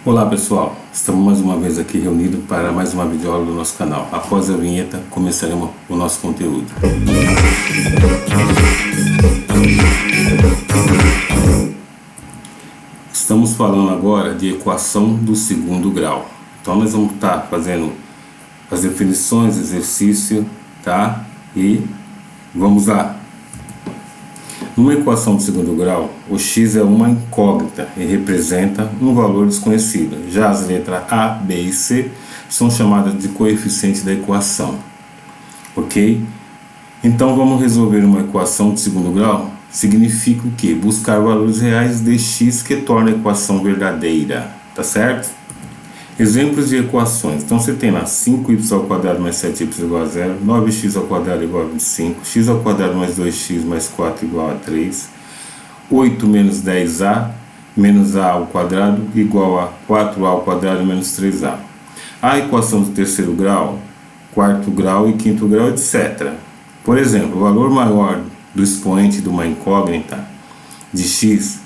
Olá pessoal, estamos mais uma vez aqui reunidos para mais uma videoaula do nosso canal. Após a vinheta, começaremos o nosso conteúdo. Estamos falando agora de equação do segundo grau. Então nós vamos estar fazendo as definições, exercício, tá? E vamos lá. Numa equação de segundo grau, o x é uma incógnita e representa um valor desconhecido. Já as letras A, B e C são chamadas de coeficiente da equação. Ok? Então vamos resolver uma equação de segundo grau? Significa o quê? Buscar valores reais de x que torna a equação verdadeira. Tá certo? Exemplos de equações. Então você tem lá 5y² mais 7y igual a 0, 9x² igual a 25, x² mais 2x mais 4 igual a 3, 8 menos 10a menos a ao quadrado igual a 4a ao quadrado menos 3a. A equação do terceiro grau, quarto grau e quinto grau, etc. Por exemplo, o valor maior do expoente de uma incógnita de x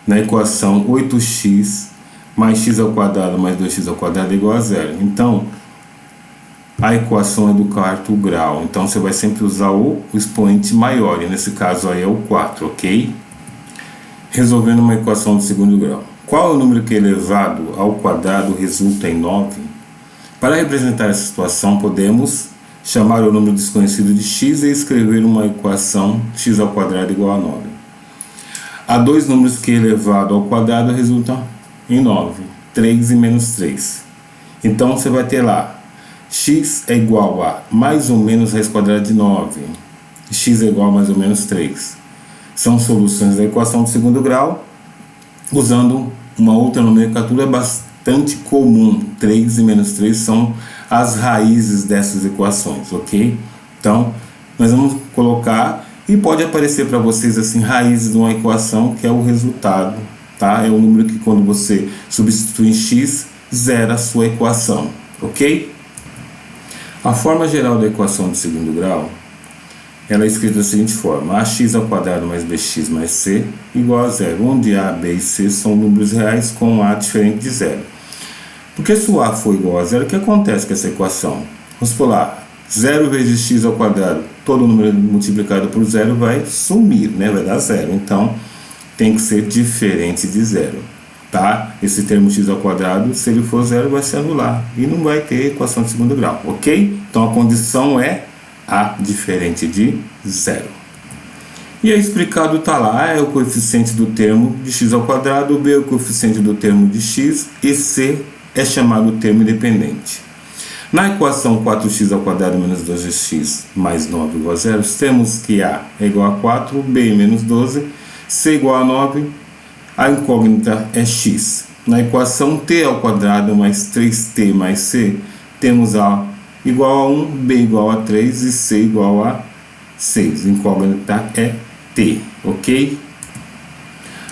na equação 8x mais x² mais 2x² é igual a 0. Então, a equação é do quarto grau. Então, você vai sempre usar o expoente maior. E nesse caso aí é o 4, ok? Resolvendo uma equação do segundo grau. Qual é o número que elevado ao quadrado resulta em 9? Para representar essa situação, podemos chamar o número desconhecido de x e escrever uma equação x² igual a 9. Há dois números que elevado ao quadrado resultam em 9, 3 e menos 3. Então você vai ter lá, x é igual a mais ou menos raiz quadrada de 9, x é igual a mais ou menos 3. São soluções da equação de segundo grau, usando uma outra nomenclatura bastante comum. 3 e menos 3 são as raízes dessas equações, ok? Então, nós vamos colocar, e pode aparecer para vocês assim, raízes de uma equação, que é o resultado. Tá? É o número que quando você substitui em x, zera a sua equação, ok? A forma geral da equação de segundo grau, ela é escrita da seguinte forma: ax² mais bx mais c igual a 0, onde a, b e c são números reais com a diferente de 0. Porque se o a for igual a 0, o que acontece com essa equação? Vamos supor lá, 0 vezes x², todo número multiplicado por 0 vai sumir, né? Vai dar 0, então tem que ser diferente de 0, tá? Esse termo x², se ele for 0, vai se anular e não vai ter equação de segundo grau, ok? Então a condição é a diferente de 0. E aí explicado tá lá, A é o coeficiente do termo de x², B é o coeficiente do termo de x e C é chamado termo independente. Na equação 4x² menos 12x mais 9 igual a 0, temos que A é igual a 4, B menos 12, C igual a 9, a incógnita é x. Na equação t² mais 3t mais c, temos A igual a 1, B igual a 3 e C igual a 6. A incógnita é t, ok?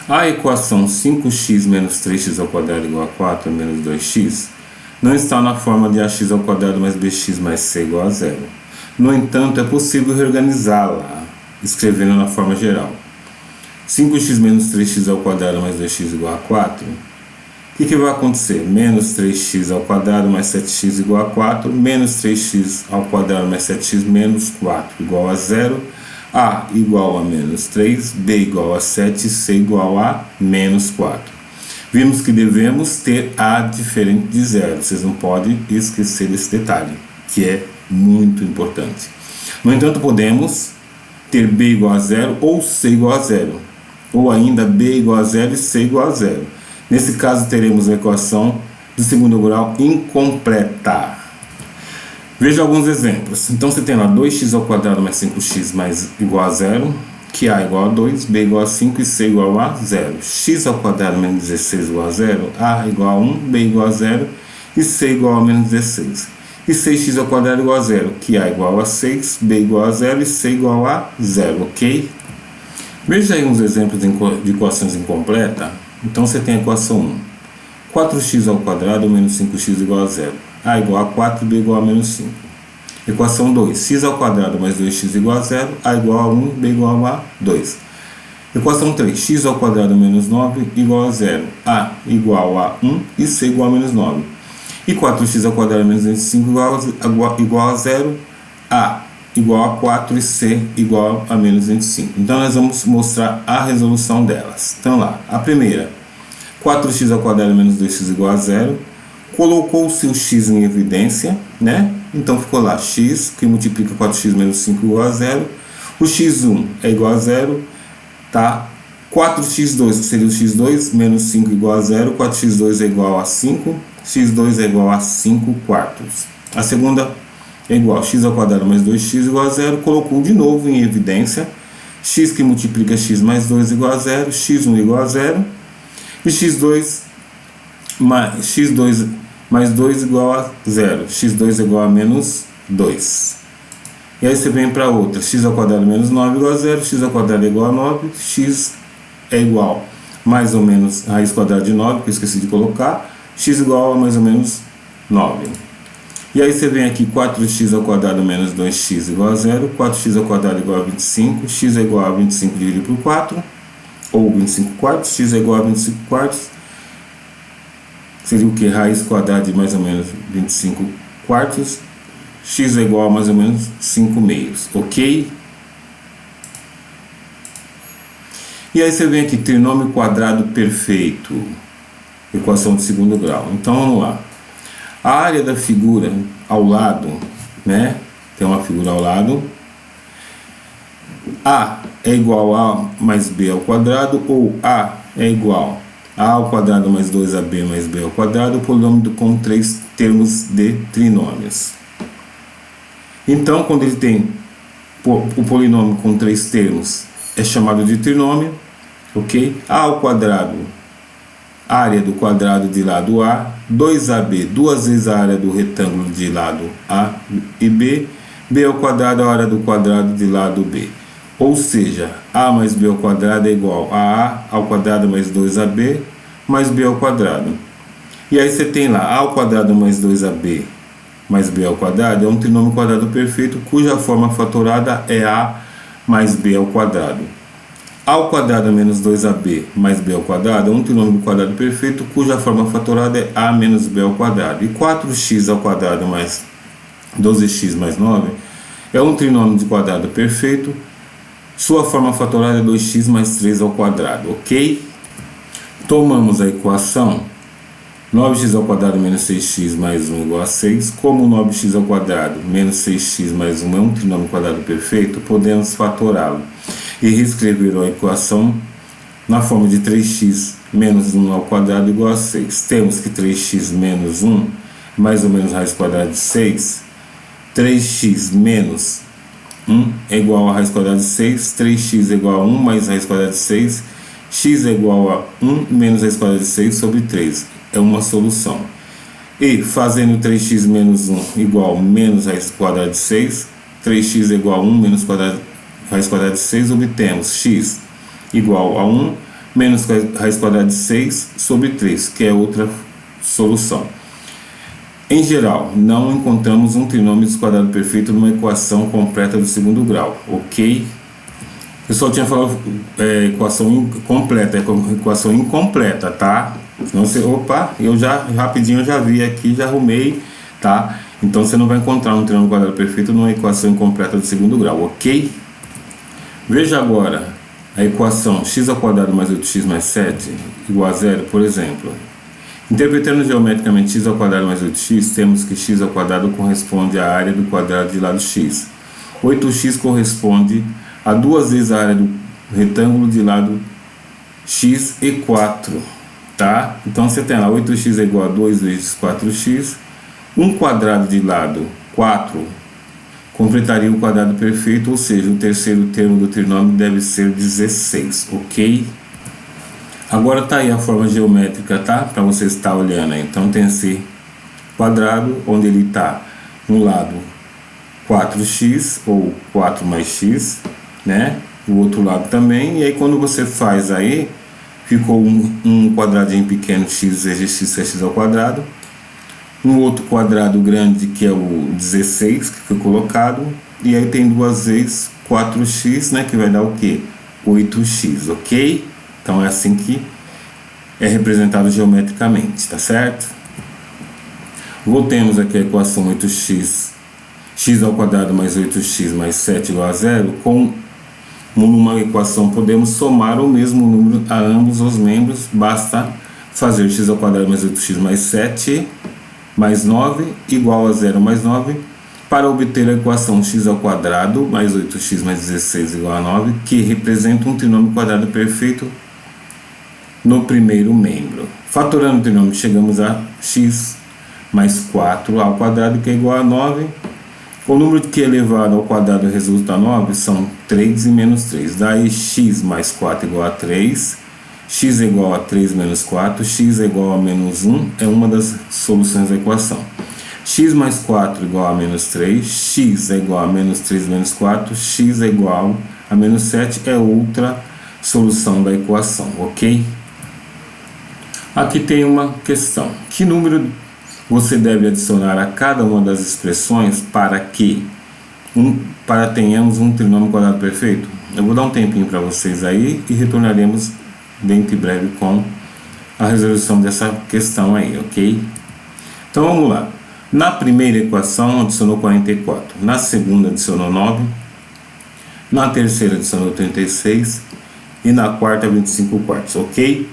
A equação 5x menos 3x² igual a 4 menos 2x não está na forma de ax² mais bx mais c igual a 0. No entanto, é possível reorganizá-la, escrevendo na forma geral. 5x menos 3x² mais 2x igual a 4. O que vai acontecer? Menos 3x² mais 7x igual a 4. Menos 3x² mais 7x menos 4 igual a 0. A igual a menos 3. B igual a 7. C igual a menos 4. Vimos que devemos ter A diferente de 0. Vocês não podem esquecer desse detalhe, que é muito importante. No entanto, podemos ter B igual a 0 ou C igual a 0. Ou ainda B igual a 0 e C igual a 0. Nesse caso, teremos a equação do segundo grau incompleta. Veja alguns exemplos. Então, você tem lá 2x² mais 5x mais igual a 0, que A igual a 2, B igual a 5 e C igual a 0. x² menos 16 igual a 0, A igual a 1, B igual a 0 e C igual a menos 16. E 6x² igual a 0, que A igual a 6, B igual a 0 e C igual a 0, ok? Veja aí uns exemplos de equações incompletas. Então você tem a equação 1. 4x² menos 5x igual a 0. A igual a 4, B igual a menos 5. Equação 2. x² mais 2x igual a 0. A igual a 1, B igual a 2. Equação 3, x ao quadrado menos 9 igual a 0, a igual a 1 e c igual a menos 9. E 4x ao quadrado menos 25 igual a 0, a igual a 4 e c igual a menos 25. Então nós vamos mostrar a resolução delas. Então lá, a primeira, 4x ao quadrado menos 2x igual a 0, colocou-se o x em evidência, né? Então ficou lá x, que multiplica 4x menos 5 igual a 0, o x1 é igual a 0, tá? 4x2, que seria o x2, menos 5 igual a 0, 4x2 é igual a 5, x2 é igual a 5 quartos. A segunda é igual a x ao quadrado mais 2x igual a 0, colocou de novo em evidência, x que multiplica x mais 2 igual a 0, x1 igual a 0, e x2 mais 2 igual a 0, x2 é igual a menos 2. E aí você vem para outra, x ao quadrado menos 9 igual a 0, x ao quadrado é igual a 9, x é igual mais ou menos raiz quadrada de 9, que eu esqueci de colocar, x igual a mais ou menos 9. E aí você vem aqui, 4x ao quadrado menos 2x igual a 0, 4x ao quadrado igual a 25, x é igual a 25 dividido por 4, ou 25 quartos, x é igual a 25 quartos, seria o que? Raiz quadrada de mais ou menos 25 quartos, x é igual a mais ou menos 5 meios, ok? E aí você vem aqui, trinômio quadrado perfeito, equação de segundo grau. Então vamos lá. A área da figura ao lado, né? Tem uma figura ao lado. A é igual a mais b ao quadrado, ou A é igual a ao quadrado mais 2ab mais b ao quadrado, polinômio com 3 termos de trinômios. Então, quando ele tem o polinômio com 3 termos, é chamado de trinômio, ok? A ao quadrado, área do quadrado de lado A, 2ab, duas vezes a área do retângulo de lado A e B, b ao quadrado, a área do quadrado de lado B. Ou seja, a mais b ao quadrado é igual a ao quadrado mais 2ab mais b ao quadrado. E aí você tem lá a ao quadrado mais 2ab mais b ao quadrado, é um trinômio quadrado perfeito cuja forma fatorada é a mais b ao quadrado. A ao quadrado menos 2ab mais b ao quadrado é um trinômio quadrado perfeito cuja forma fatorada é a menos b ao quadrado. E 4x ao quadrado mais 12x mais 9 é um trinômio de quadrado perfeito, sua forma fatorada é 2x mais 3 ao quadrado, ok? Tomamos a equação 9x ao quadrado menos 6x mais 1 igual a 6. Como 9x ao quadrado menos 6x mais 1 é um trinômio quadrado perfeito, podemos fatorá-lo e reescrever a equação na forma de 3x menos 1 ao quadrado igual a 6. Temos que 3x menos 1, mais ou menos raiz quadrada de 6. 3x menos 1 é igual a raiz quadrada de 6. 3x é igual a 1 mais raiz quadrada de 6. X é igual a 1 menos raiz quadrada de 6 sobre 3. É uma solução. E fazendo 3x menos 1 igual a menos raiz quadrada de 6, 3x é igual a 1 menos raiz quadrada de 6, obtemos x igual a 1 menos raiz quadrada de 6 sobre 3, que é outra solução. Em geral, não encontramos um trinômio quadrado perfeito numa equação completa do segundo grau, ok? Eu só tinha falado equação incompleta, equação incompleta, tá? Senão você, opa, eu já rapidinho já vi aqui, já arrumei, tá? Então você não vai encontrar um trinômio quadrado perfeito numa equação incompleta do segundo grau, ok? Veja agora a equação x ao quadrado mais 8x mais 7 igual a 0, por exemplo. Interpretando geometricamente x ao quadrado mais 8x, temos que x ao quadrado corresponde à área do quadrado de lado x. 8x corresponde a duas vezes a área do retângulo de lado x e 4, tá? Então você tem lá 8x é igual a 2 vezes 4x, um quadrado de lado 4 completaria o quadrado perfeito, ou seja, o terceiro termo do trinômio deve ser 16, ok? Agora tá aí a forma geométrica, tá? Para você estar olhando aí. Então tem esse quadrado, onde ele tá no lado 4x, ou 4 mais x, né? O outro lado também, e aí quando você faz aí, ficou um quadradinho pequeno, x vezes x é x ao quadrado, um outro quadrado grande que é o 16 que foi colocado, e aí tem duas vezes 4x, né, que vai dar o quê? 8x, ok? Então é assim que é representado geometricamente, tá certo? Voltemos aqui à equação 8x, x ao quadrado mais 8x mais 7 igual a 0. Com uma equação podemos somar o mesmo número a ambos os membros, basta fazer x ao quadrado mais 8x mais 7 mais 9 igual a 0 mais 9, para obter a equação x ao quadrado mais 8x mais 16 igual a 9, que representa um trinômio quadrado perfeito no primeiro membro. Fatorando o trinômio, chegamos a x mais 4 ao quadrado, que é igual a 9. O número que é elevado ao quadrado resulta a 9 são 3 e menos 3. Daí x mais 4 igual a 3, x é igual a 3 menos 4, x é igual a menos 1, é uma das soluções da equação. X mais 4 igual a menos 3, x é igual a menos 3 menos 4, x é igual a menos 7, é outra solução da equação, ok? Aqui tem uma questão: que número você deve adicionar a cada uma das expressões para tenhamos um trinômio quadrado perfeito? Eu vou dar um tempinho para vocês aí e retornaremos dentro de breve com a resolução dessa questão aí, ok? Então vamos lá. Na primeira equação adicionou 44, na segunda adicionou 9, na terceira adicionou 36 e na quarta 25 quartos, ok?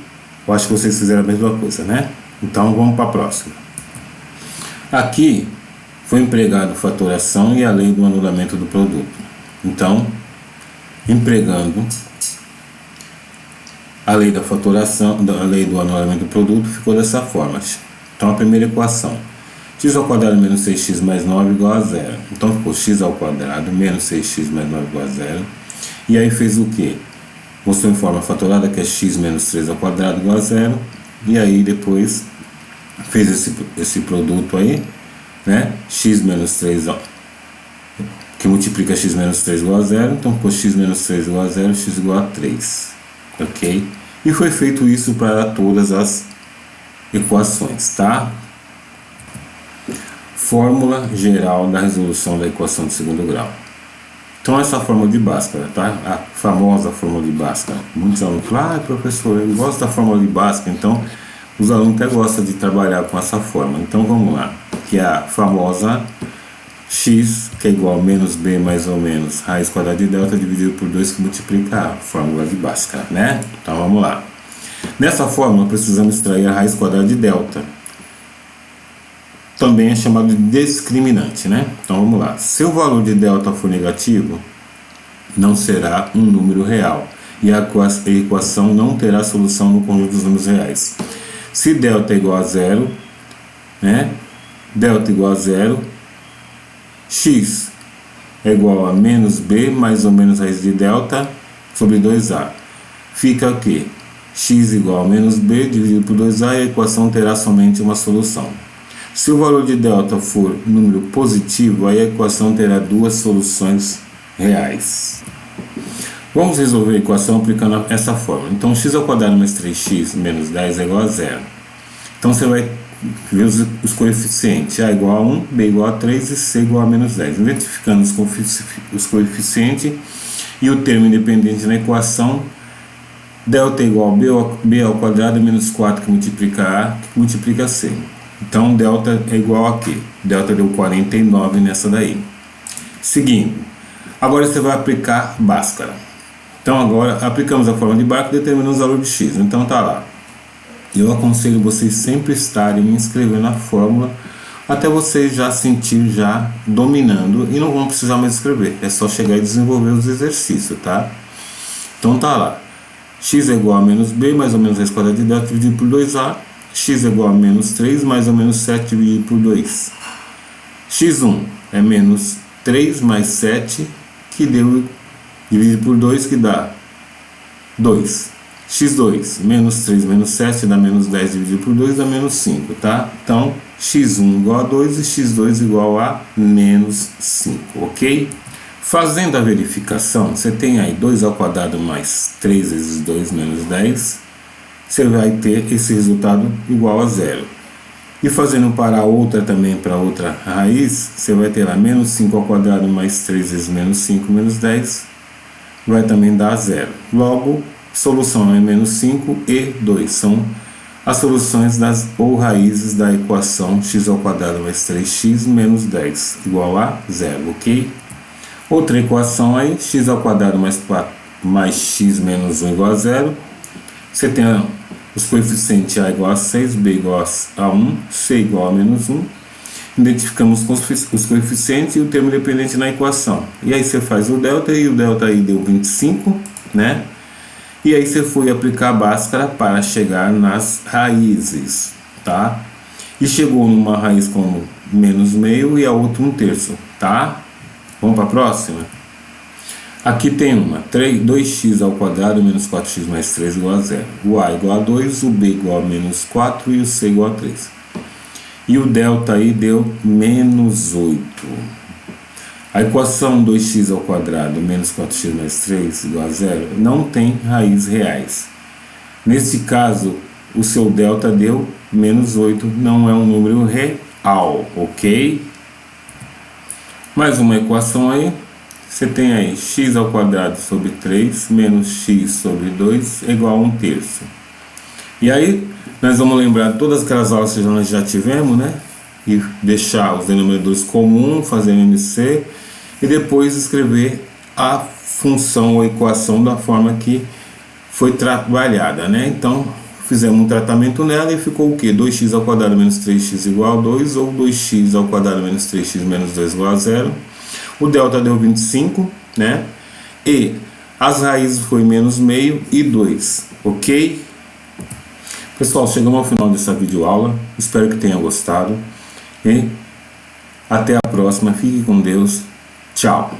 Eu acho que vocês fizeram a mesma coisa, né? Então vamos para a próxima. Aqui foi empregado fatoração e a lei do anulamento do produto. Então, empregando a lei da fatoração, a lei do anulamento do produto, ficou dessa forma. Então a primeira equação: x ao quadrado menos 6x mais 9 igual a 0. Então ficou x ao quadrado menos 6x mais 9 igual a 0. E aí fez o que? Mostrou em forma fatorada, que é x menos 3 ao quadrado igual a 0. E aí depois fez esse produto aí, né? X menos 3, ó, que multiplica x menos 3 igual a 0. Então ficou x menos 3 igual a 0, x igual a 3, ok? E foi feito isso para todas as equações, tá? Fórmula geral da resolução da equação de segundo grau. Então essa fórmula de Bhaskara, tá? A famosa fórmula de Bhaskara. Muitos alunos falam: professor, eu gosto da fórmula de Bhaskara. Então os alunos até gostam de trabalhar com essa fórmula. Então vamos lá, que é a famosa x, que é igual a menos b mais ou menos raiz quadrada de delta dividido por 2, que multiplica a fórmula de Bhaskara, né? Então vamos lá. Nessa fórmula precisamos extrair a raiz quadrada de delta. Também é chamado de discriminante, né? Então vamos lá. Se o valor de delta for negativo, não será um número real e a equação não terá solução no conjunto dos números reais. Se delta é igual a 0, né? Delta igual a 0, x é igual a menos b mais ou menos raiz de delta sobre 2a. Fica o quê? X igual a menos b dividido por 2a, e a equação terá somente uma solução. Se o valor de delta for número positivo, aí a equação terá duas soluções reais. Vamos resolver a equação aplicando essa fórmula. Então x ao quadrado mais 3x menos 10 é igual a 0. Então você vai ver os coeficientes: a igual a 1, b igual a 3 e c igual a menos 10. Identificando os coeficientes e o termo independente na equação, delta é igual a b ao quadrado menos 4, que multiplica a, que multiplica c. Então delta é igual a quê? Delta deu 49 nessa daí. Seguindo, agora você vai aplicar Bhaskara. Então agora aplicamos a fórmula de Bhaskara e determinamos o valor de x. Então tá lá. Eu aconselho vocês sempre estarem inscrevendo a fórmula até vocês já sentir já dominando e não vão precisar mais escrever. É só chegar e desenvolver os exercícios, tá? Então tá lá. X é igual a menos b mais ou menos raiz quadrada de delta dividido por 2a. X é igual a menos 3 mais ou menos 7 dividido por 2. x1 é menos 3 mais 7, que deu dividido por 2, que dá 2. x2, menos 3 menos 7 dá menos 10 dividido por 2, dá menos 5, tá? Então, x1 igual a 2 e x2 igual a menos 5, ok? Fazendo a verificação, você tem aí 2 ao quadrado mais 3 vezes 2 menos 10, você vai ter esse resultado igual a 0. E fazendo para a outra também, para outra raiz, você vai ter lá menos 5 ao quadrado mais 3 vezes menos 5 menos 10, vai também dar 0. Logo, solução é menos 5 e 2. São as soluções das ou raízes da equação x² mais 3x menos 10 igual a 0, ok? Outra equação aí, x² mais 4 mais x menos 1 igual a 0. Você tem os coeficientes a igual a 6, b igual a 1, c igual a menos 1. Identificamos os coeficientes e o termo dependente na equação. E aí você faz o delta, e o delta aí deu 25, né? E aí você foi aplicar a Bhaskara para chegar nas raízes, tá? E chegou numa raiz com menos meio e a outra 1/3, tá? Vamos para a próxima? Aqui tem uma, 2x² menos 4x mais 3 igual a 0. O a igual a 2, o b igual a menos 4 e o c igual a 3. E o delta aí deu menos 8. A equação 2x² menos 4x mais 3 igual a 0 não tem raízes reais. Nesse caso, o seu delta deu menos 8, não é um número real, ok? Mais uma equação aí. Você tem aí x² sobre 3 menos x sobre 2 igual a 1/3. E aí, nós vamos lembrar todas aquelas aulas que nós já tivemos, né? E deixar os denominadores comuns, fazer MC, e depois escrever a função ou equação da forma que foi trabalhada, né? Então, fizemos um tratamento nela e ficou o quê? 2x² menos 3x igual a 2, ou 2x² menos 3x menos 2 igual a 0. O delta deu 25, né? E as raízes foi menos meio e 2, ok? Pessoal, chegamos ao final dessa videoaula. Espero que tenham gostado. E até a próxima. Fique com Deus. Tchau.